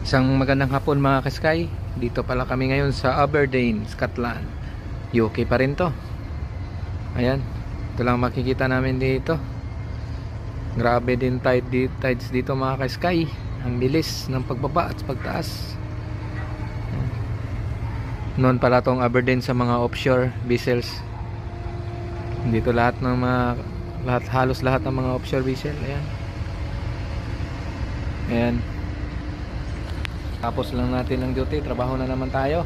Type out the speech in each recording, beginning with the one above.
Isang magandang hapon mga ka-sky. Dito pala kami ngayon sa Aberdeen, Scotland. UK pa rin to. Ayan, ito lang makikita namin dito. Grabe din tides dito mga ka-sky. Ang bilis ng pagbaba at pagtaas. Noon pala tong Aberdeen sa mga offshore vessels. Dito lahat ng mga halos lahat ng mga offshore vessel. Ayan. Ayan. Tapos lang natin ng duty, trabaho na naman tayo.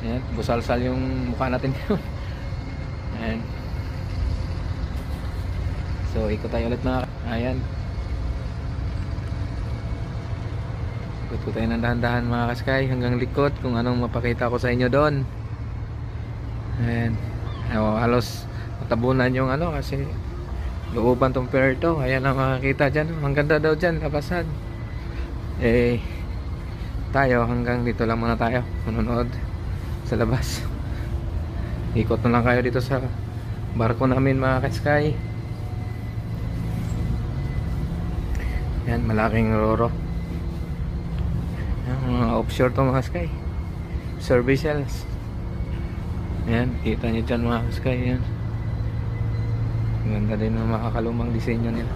Ayan, busalsal yung mukha natin. Ayan. So ikot tayo ulit mga. Ayan. Ikot ko tayo ng dahan-dahan mga ka-sky hanggang likod kung anong mapakita ko sa inyo doon. Ayan. Halos matabunan yung ano kasi looban tong pier to. Ayan ang makikita dyan. Ang ganda daw dyan, labasan. Tayo hanggang dito lang muna tayo manonood sa labas. Ikot na lang kayo dito sa barko namin mga ka-sky. Yan, malaking roro. Yan, mga offshore to mga sky. Services. Yan, kita nyo dyan mga ka-sky. Yan, ganda din ng makakalumang disenyo nila.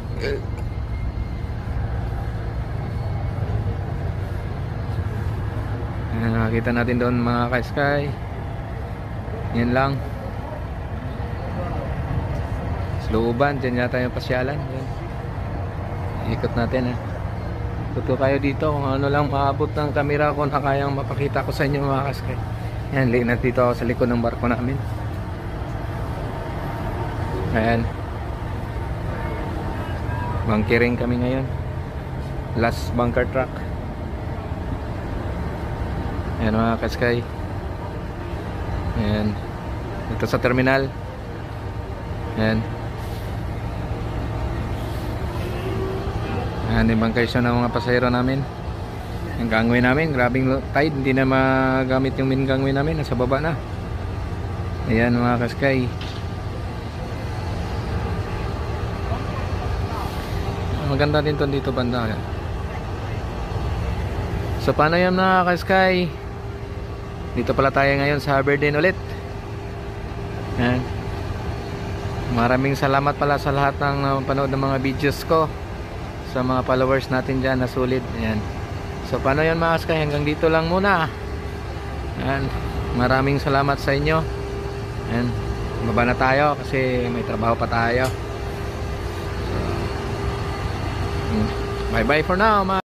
Nakita natin doon mga ka-sky. Yan lang. Looban, dyan yata yung pasyalan. Yan. Ikot natin Ikot ko kayo dito kung ano lang maabot ng camera ko na kayang mapakita ko sa inyo mga ka-sky. Yan, liit dito ako sa likod ng barko namin. Ayan. Bunkering kami ngayon. Last bunker truck. Ayan mga ka-sky. Ayan. Ito sa terminal. Ayan. Ayan yung bangkaysyon ng mga pasahero namin. Yung gangway namin, grabing tide. Hindi na magamit yung main gangway namin. Nasa baba na. Ayan mga ka-sky. Maganda din to dito banda. So paano yan mga ka-sky? Dito pala tayo ngayon sa Aberdeen ulit. Ayan. Maraming salamat pala sa lahat ng panood ng mga videos ko, sa mga followers natin dyan na sulit. Ayan. So paano yan mga ka-sky? Hanggang dito lang muna. Ayan. Maraming salamat sa inyo. Ayan. Baba na tayo kasi may trabaho pa tayo. So, bye bye for now mga